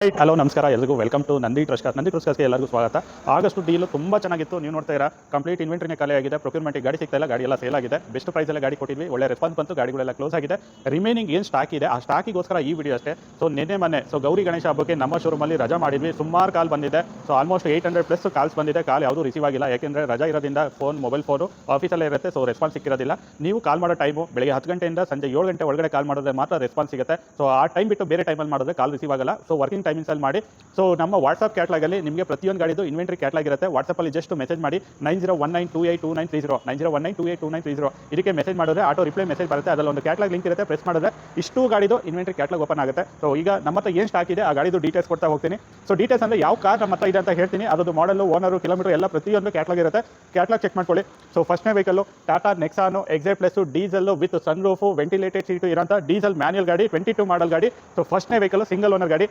Hello ನಮಸ್ಕಾರ ಎಲ್ಲರಿಗೂ welcome to Nandi ಟ್ರಸ್ಟ್ಗೆ ಎಲ್ಲರಿಗೂ ಸ್ವಾಗತ. ಆಗಸ್ಟ್ ಡೀಲು ತುಂಬ ಚೆನ್ನಾಗಿತ್ತು. ನೀವು ನೋಡ್ತಾ ಇರಾ ಕಂಪ್ಲೀಟ್ ಇನ್ವೆಂಟ್ರಿನೇ ಖಾಲಿ ಆಗಿದೆ. ಪ್ರೊಕ್ಯೂರ್ಮೆಂಟಿಗೆ ಗಾಡಿ ಸಿಗ್ತಾ ಇಲ್ಲ, ಗಾಡಿ ಎಲ್ಲ ಸೇಲ್ ಆಗಿದೆ. ಬೆಸ್ಟ್ ಪ್ರೈಸಲ್ಲಿ ಗಾಡಿ ಕೊಟ್ಟಿದ್ವಿ, ಒಳ್ಳೆ ರೆಸ್ಪಾನ್ಸ್ ಬಂತು, ಗಾಡಿಗಳೆಲ್ಲ ಕ್ಲೋಸ್ ಆಗಿದೆ. ರಿಮೈನಿಂಗ್ ಏನು ಸ್ಟಾಕ್ ಇದೆ ಆ ಸ್ಟಾಕಿಗೋಸ್ಕರ ಈ ವಿಡಿಯೋ ಅಷ್ಟೇ. ಸೊ ಮೊನ್ನೆ ಗೌರಿ ಗಣೇಶ ಹಬ್ಬಕ್ಕೆ ನಮ್ಮ ಶೋರೂಮಲ್ಲಿ ರಜಾ ಮಾಡಿದ್ವಿ. ಸುಮಾರು ಕಾಲ್ ಬಂದಿದೆ. ಸೊ ಆಲ್ಮೋಸ್ಟ್ 800+ ಕಾಲ್ಸ್ ಬಂದಿದೆ. ಕಾಲ್ ಯಾವುದೂ ರಿಸೀವ್ ಆಗಿಲ್ಲ, ಯಾಕೆಂದರೆ ರಜಾ ಇರೋದ್ರಿಂದ ಮೊಬೈಲ್ ಫೋನು ಆಫೀಸಲ್ಲೇ ಇರುತ್ತೆ. ಸೊ ರೆಸ್ಪಾನ್ಸ್ ಸಿಕ್ಕಿರೋದಿಲ್ಲ. ನೀವು ಕಾಲ್ ಮಾಡೋ ಟೈಮು ಬೆಳಗ್ಗೆ 10 ಗಂಟೆಯಿಂದ ಸಂಜೆ 7 ಗಂಟೆ ಒಳಗಡೆ ಕಾಲ್ ಮಾಡಿದ್ರೆ ಮಾತ್ರ ರೆಸ್ಪಾನ್ಸ್ ಸಿಗುತ್ತೆ. ಸೊ ಆ ಟೈಮ್ ಬಿಟ್ಟು ಬೇರೆ ಟೈಮಲ್ಲಿ ಮಾಡಿದ್ರೆ ಕಾಲ್ ರಿಸೀವ್ ಆಗಲ್ಲ. ಸೊ ವರ್ಕಿಂಗ್ ಟೈಮಿಂಗ್ಸಲ್ಲಿ ಮಾಡಿ. ಸೊ ನಮ್ಮ ವಾಟ್ಸಪ್ ಕ್ಯಾಟ್ಲಾಗಲ್ಲಿ ನಿಮಗೆ ಪ್ರತಿಯೊಂದು ಗಾಡಿದು ಇನ್ವೆಂಟ್ರಿ ಕ್ಯಾಟ್ಲಾಗ್ ಇರುತ್ತೆ. ವಾಟ್ಸಪ್ಪಲ್ಲಿ ಜಸ್ಟ್ ಮೆಸೇಜ್ ಮಾಡಿ 9019282930 9019282930 ಇದಕ್ಕೆ ಮೆಸೇಜ್ ಮಾಡಿದ್ರೆ ಆಟೋ ರಿಪ್ಲೈ ಮೆಸೇಜ್ ಬರುತ್ತೆ. ಅದರಲ್ಲಿ ಒಂದು ಕ್ಯಾಟ್ಲಾಗ್ ಲಿಂಕ್ ಇರುತ್ತೆ. ಪ್ರೆಸ್ ಮಾಡಿದ್ರೆ ಇಷ್ಟು ಗಾಡಿದು ಇನ್ವೆಂಟ್ರಿ ಕ್ಯಾಟ್ಲಾಗ್ ಓಪನ್ ಆಗುತ್ತೆ. ಸೊ ಈಗ ನಮ್ಮ ಹತ್ರ ಏನು ಸ್ಟಾಕ್ ಇದೆ ಆ ಗಾಡಿದು ಡೀಟೇಲ್ಸ್ ಕೊಡ್ತಾ ಹೋಗ್ತೀನಿ. ಸೊ ಡೀಟೇಲ್ಸ್ ಅಂದರೆ ಯಾವ ಕಾರ್ ನಮ್ಮ ಹತ್ರ ಇದೆ ಅಂತ ಹೇಳ್ತೀನಿ. ಅದೊಂದು ಮಾಡಲು, ಓನರು, ಕಿಲೋಮೀಟರ್ ಎಲ್ಲ ಪ್ರತಿಯೊಂದು ಕ್ಯಾಟ್ಲಾಗ್ ಇರುತ್ತೆ. ಕ್ಯಾಟ್ಲಾಗ್ ಚೆಕ್ ಮಾಡ್ಕೊಳ್ಳಿ. ಸೊ ಫಸ್ಟ್ನೇ vehicle Tata Nexon XZ plus diesel with sunroof ventilated seat ಇರೋಂಥ ಡೀಸೆಲ್ ಮ್ಯಾನ್ಯಲ್ ಗಾಡಿ, 22 ಮಾಡಲ್ ಗಾಡಿ. ಸೊ ಫಸ್ಟ್ನೇ ವೆಹಿಕಲ್ಲು ಸಿಂಗಲ್ ಓನರ್ ಗಾಡಿ.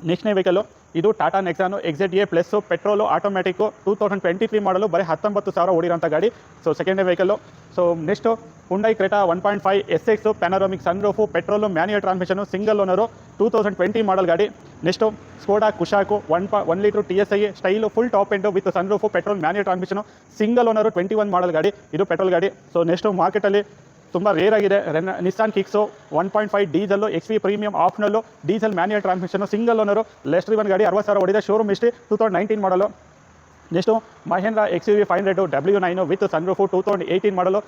ನೆಕ್ಸ್ಟ್ನೇ ವೆಹಿಕಲ್ಲು ಇದು Tata Nexon XZ plus petrol automatic 2023 model ಬರೀ 19,000 ಓಡಿರೋಂಥ ಗಾಡಿ. ಸೊ ಸೆಕೆಂಡ್ನೇ vehicle. So next Hyundai Creta 1.5 SX panoramic sunroof petrol manual transmission single owner 2020 model ಗಾಡಿ. Next Skoda Kushaq 1 litre TSI style full top end with sunroof petrol manual transmission single owner 21 model ಗಾಡಿ. ಇದು petrol ಗಾಡಿ. So next ಮಾರ್ಕೆಟಲ್ಲಿ ತುಂಬ rare ಆಗಿದೆ Nissan Kicks 1.5 diesel XV premium optional diesel manual transmission single owner less driven ಗಾಡಿ 60,000 ಓಡಿದೆ. Showroom history 2019 model. Next Mahindra XUV 500 W9 with sunroof 2018 model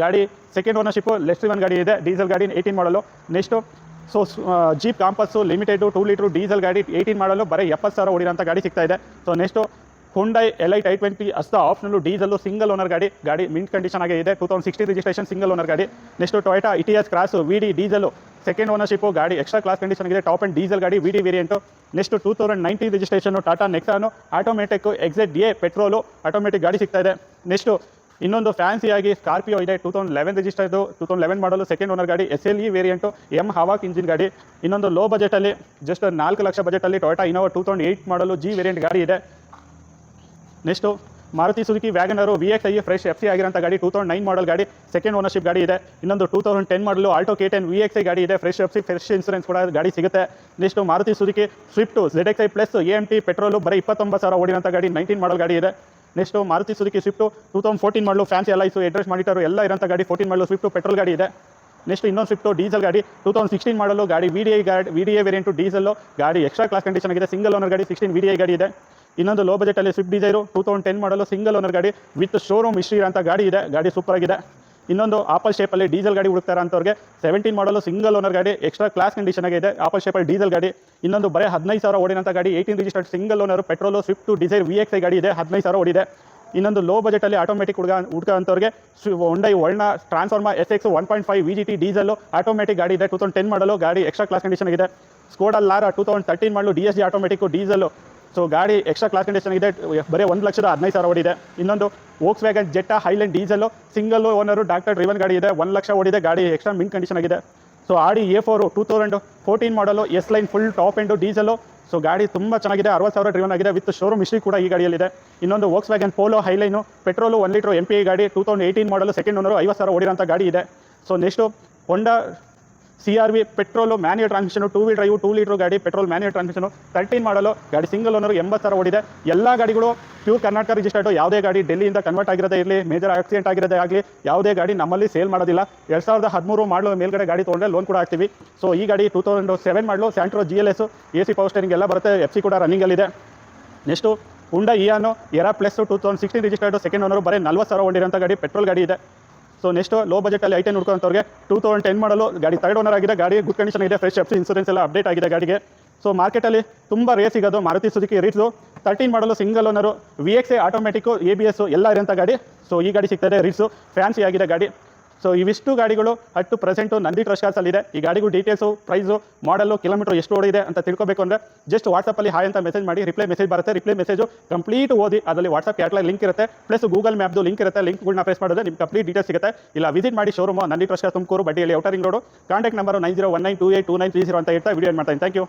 ಗಾಡಿ. Second ownership less driven ಗಾಡಿ ಇದೆ, ಡೀಸೆಲ್ ಗಾಡಿ 18 model. Next so Jeep Compass limited 2 litre diesel ಗಾಡಿ 18 model ಬರೀ 70,000 ಓಡಿರೋಂಥ ಗಾಡಿ ಸಿಗ್ತಾ ಇದೆ. So next Hyundai Elite i20 Asta optional diesel single owner ಗಾಡಿ. ಗಾಡಿ ಮಿಂಟ್ ಕಂಡೀಷನ್ ಆಗಿ ಇದೆ, 2016 ರಿಜಿಸ್ಟ್ರೇಷನ್ ಸಿಂಗಲ್ ಓನರ್ ಗಾಡಿ. Next Toyota Etios Cross VD diesel second ownership ಗಾಡಿ, ಎಕ್ಸ್ಟ್ರಾ ಕ್ಲಾಸ್ ಕಂಡೀಷನ್ ಆಗಿದೆ, ಟಾಪ್ ಆ್ಯಂಡ್ ಡೀಸೆಲ್ ಗಾಡಿ VD variant. Next 2019 registration Tata Nexon automatic XZ petrol automatic ಗಾಡಿ ಸಿಗ್ತಾ ಇದೆ. ನೆಕ್ಸ್ಟು ಇನ್ನೊಂದು ಫ್ಯಾನ್ಸಿಯಾಗಿ ಸ್ಕಾರ್ಪಿಯೋ ಇದೆ, 2011 ರಿಜಿಸ್ಟರ್ದು 2011 ಮಾಡಲು ಸೆಕೆಂಡ್ ಓನರ್ ಗಾಡಿ, SLE ವೇರಿಯಂಟು, ಹಾವಾಕ್ ಇಂಜಿನ್ ಗಾಡಿ. ಇನ್ನೊಂದು ಲೋ ಬಜೆಟಲ್ಲಿ ಜಸ್ಟ್ 4 ಲಕ್ಷ ಬಜೆಟಲ್ಲಿ Toyota Innova 2008 model G variant ಗಾಡಿ ಇದೆ. Next Maruti Suzuki WagonR VXi fresh FC ಆಗಿರೋಂಥ ಗಾಡಿ, 2009 ಮಾಡಲ್ ಗಾಡಿ, ಸೆಕೆಂಡ್ ಓನರ್ಶಿಪ್ ಗಾಡಿ ಇದೆ. ಇನ್ನೊಂದು 2010 ಮಾಡಲು ಆಲ್ಟೋ K10 VXi ಗಾಡಿ ಇದೆ, ಫ್ರೆಶ್ FC ಫ್ರೆಶ್ ಇನ್ಸೂರೆನ್ಸ್ ಕೂಡ ಗಾಡಿ ಸಿಗುತ್ತೆ. Next Maruti Suzuki Swift ZXi plus AMT petrol ಬರೀ 29,000 ಓಡಿರೋಂಥ ಗಾಡಿ, 19 ಮಾಡಲ್ ಗಾಡಿ ಇದೆ. ನೆಕ್ಸ್ಟು ಮಾರುತಿ ಸುಜುಕಿ ಸ್ವಿಫ್ಟು 2014 ಮಾಡಲು ಫ್ಯಾನ್ಸಿ LIS ಅಡ್ರೆಸ್ ಮಾನಿಟರು ಎಲ್ಲ ಇರೋಂಥ ಗಾಡಿ, 14 ಮಾಡಲು ಸ್ವಿಫ್ಟು ಪೆಟ್ರೋಲ್ ಗಾಡಿ ಇದೆ. ನೆಕ್ಸ್ಟ್ ಇನ್ನೊಂದು ಸ್ವಿಫ್ಟು ಡೀಸೆಲ್ ಗಾಡಿ, 2016 ಮಾಡಲು ಗಾಡಿ, VDI ವೇರಿಯಂಟು ಡೀಸೆಲ್ಲು ಗಾಡಿ, ಎಕ್ಸ್ಟ್ರಾ ಕ್ಲಾಸ್ ಕಂಡೀಷನ್ ಆಗಿದೆ, ಸಿಂಗಲ್ ಓನರ್ ಗಾಡಿ, 16 VDI ಗಾಡಿ ಇದೆ. ಇನ್ನೊಂದು ಲೋ ಬಜೆಟಲ್ಲಿ ಸ್ವಿಫ್ಟ್ ಡಿಸೈರು 2010 ಮಾಡಲು ಸಿಂಗಲ್ ಓನರ್ ಗಾಡಿ ವಿತ್ ಶೋರೂಮ್ ಹಿಸ್ಟ್ರಿ ಅಂತ ಗಾಡಿ ಇದೆ, ಗಾಡಿ ಸೂಪರ್ ಆಗಿದೆ. ಇನ್ನೊಂದು ಆಪಲ್ ಶೇಪಲ್ಲಿ ಡೀಸೆಲ್ ಗಾಡಿ ಹುಡುಕ್ತಾರೆ ಅಂತವ್ರಿಗೆ 17 ಮಾಡಲು ಸಿಂಗಲ್ ಓನರ್ ಗಾಡಿ, ಎಕ್ಸ್ಟ್ರಾ ಕ್ಲಾಸ್ ಕಂಡೀಷನ್ ಆಗಿದೆ, ಆಪಲ್ ಶೇಪಲ್ಲಿ ಡೀಸೆಲ್ ಗಾಡಿ. ಇನ್ನೊಂದು ಬರೀ 15,000 ಓಡಿನಂಥ ಗಾಡಿ, 18 registered single owner petrol Swift Dzire VXi ಗಾಡಿ ಇದೆ, 15,000 ಓಡಿದೆ. ಇನ್ನೊಂದು ಲೋ ಬಜೆಟಲ್ಲಿ ಆಟೋಮೆಟಿಕ್ ಹುಡುಗ ಅಂತವ್ರಿಗೆ Hyundai Verna transformer SX 1.5 VGT diesel automatic ಗಾಡಿ ಇದೆ, 2010 ಮಾಡಲು ಗಾಡಿ, ಎಕ್ಸ್ಟ್ರಾ ಕ್ಲಾಸ್ ಕಂಡೀಷನ್ ಆಗಿದೆ. Skoda Laura 2013 model DSG automatic diesel, so ಗಾಡಿ ಎಕ್ಸ್ಟ್ರಾ ಕ್ಲಾಸ್ ಕಂಡೀಷನ್ ಇದೆ, ಬರೀ 1,15,000 ಓಡಿದೆ. ಇನ್ನೊಂದು Volkswagen Jetta Highline diesel single owner doctor driven ಗಾಡಿ ಇದೆ, 1 ಲಕ್ಷ ಓಡಿದೆ, ಗಾಡಿ ಎಕ್ಸ್ಟ್ರಾ ಮಿಂಟ್ ಕಂಡೀಷನ್ ಆಗಿದೆ. So Audi A4 2014 model S line full top end diesel, so ಗಾಡಿ ತುಂಬ ಚೆನ್ನಾಗಿದೆ, 60,000 ಡ್ರಿವನ್ ಆಗಿದೆ ವಿತ್ ಶೋರೂಮ್ ಹಿಸ್ಟ್ರಿ ಕೂಡ ಈ ಗಾಡಿಯಲ್ಲಿದೆ. ಇನ್ನೊಂದು Volkswagen Polo Highline petrol 1 litre MPI ಗಾಡಿ, 2018 ಮಾಡಲು ಸೆಕೆಂಡ್ ಓನರು 50,000 ಓಡಿರೋಂಥ ಗಾಡಿ ಇದೆ. ಸೊ ನೆಕ್ಸ್ಟು ಹೊಂಡಾ CRV petrol manual transmission 2 wheel drive 2 litre ಗಾಡಿ, ಪೆಟ್ರೋಲ್ ಮ್ಯಾನ್ಯುಯಲ್ ಟ್ರಾನ್ಸ್ಮಿಷನು 13 ಮಾಡಲು ಗಾಡಿ, ಸಿಂಗಲ್ ಓನರು 80,000 ಓಡಿದೆ. ಎಲ್ಲ ಗಾಡಿಗಳು ಪ್ಯೂರ್ ಕರ್ನಾಟಕ ರಿಜಿಸ್ಟರ್ಡು, ಯಾವುದೇ ಗಾಡಿ ಡೆಲ್ಲಿಯಿಂದ ಕನ್ವರ್ಟ್ ಆಗಿರೋದೇ ಇರಲಿ, ಮೇಜರ್ ಆಕ್ಸಿಡೆಂಟ್ ಆಗಿರೋದೇ ಆಗಲಿ, ಯಾವುದೇ ಗಾಡಿ ನಮ್ಮಲ್ಲಿ ಸೇಲ್ ಮಾಡೋದಿಲ್ಲ. 2013 ಮಾಡಲು ಮೇಲ್ಗಡೆ ಗಾಡಿ ತೊಗೊಂಡ್ರೆ ಲೋನ್ ಕೂಡ ಆಗ್ತೀವಿ. ಸೊ ಈ ಗಾಡಿ 2007 model Santro GLS AC power steering ಎಲ್ಲ ಬರುತ್ತೆ, FC ಕೂಡ ರನ್ನಿಂಗಲ್ಲಿದೆ. Next Hyundai Eon Era plus 2016 registered second owner ಬರೀ 40,000 ಓಡಿರೋಂಥ ಗಾಡಿ, ಪೆಟ್ರೋಲ್ ಗಾಡಿ ಇದೆ. ಸೊ ನೆಕ್ಸ್ಟು ಲೋ ಬಜೆಟಲ್ಲಿ ಐಟನ್ ಹುಡ್ಕೊಂತವ್ರಿಗೆ 2010 ಮಾಡಲು ಗಾಡಿ, ಥರ್ಡ್ ಓನರ್ ಆಗಿದೆ, ಗಾಡಿ ಗುಡ್ ಕಂಡೀಷನ್ ಇದೆ, ಫ್ರೆಶ್ FC ಇನ್ಸೂರೆನ್ಸ್ ಎಲ್ಲ ಅಪ್ಡೇಟ್ ಆಗಿದೆ ಗಾಡಿಗೆ. ಸೊ ಮಾರ್ಕೆಟಲ್ಲಿ ತುಂಬ ರೇರ್ ಸಿಗೋದು ಮಾರುತಿ ಸುಜುಕಿ ರೀಟ್ಸು 13 ಮಾಡಲು single owner VXi automatic ABS ಎಲ್ಲ ಇರೋಂಥ ಗಾಡಿ. ಸೊ ಈ ಗಾಡಿ ಸಿಗ್ತದೆ, ರೀಟ್ಸು ಫ್ಯಾನ್ಸಿ ಆಗಿದೆ ಗಾಡಿ. ಸೊ ಇವಿಷ್ಟು ಗಾಡಿಗಳು ಅಟ್ಟು ಪ್ರೆಸೆಂಟು ನಂದಿ ಟ್ರಸ್ಟ್ ಕಾರ್ಸಲ್ಲಿದೆ. ಈ ಗಾಡಿಗೂ ಡೀಟೇಲ್ಸು, ಪ್ರೈಸು, ಮಾಡಲು, ಕಿಲೋಮೀಟರ್ ಎಷ್ಟು ಓಡಿದೆ ಅಂತ ತಿಳ್ಕೊಬೇಕು ಅಂದರೆ ಜಸ್ಟ್ ವಾಟ್ಸಪ್ಪಲ್ಲಿ ಹಾಯ್ ಅಂತ ಮೆಸೇಜ್ ಮಾಡಿ, ರಿಪ್ಲೈ ಮೆಸೇಜ್ ಬರುತ್ತೆ. ರಿಪ್ಲೈ ಮೆಸೇಜು ಕಂಪ್ಲೀಟ್ ಓದಿ ಅದರಲ್ಲಿ ವಾಟ್ಸಪ್ ಕ್ಯಾಟ್ಲಾಗ್ ಲಿಂಕ್ ಇರುತ್ತೆ, ಪ್ಲಸ್ ಗೂಗಲ್ ಮ್ಯಾಪ್ದು ಲಿಂಕ್ ಇರುತ್ತೆ. ಲಿಂಕ್ಗಳನ್ನ ಪ್ರೆಸ್ ಮಾಡಿದ್ರೆ ನಿಮ್ಗೆ ಕಂಪ್ಲೀಟ್ ಡೀಟೇಲ್ಸ್ ಸಿಗುತ್ತೆ. ಇಲ್ಲ ವಿಸಿಟ್ ಮಾಡಿ ಶೋರೂಮು ನಂದಿ ಟ್ರಸ್ಟ್ ತುಮಕೂರು, ಬಡ್ಡಿಯಲ್ಲಿ ಔಟರಿಂಗ್ ರೋಡು. ಕಾಂಟ್ಯಾಕ್ಟ್ ನಂಬರು 9019282930 ಅಂತ ಇರ್ತಾ ವಿಡಿಯೋ ಮಾಡ್ತೀನಿ. Thank you.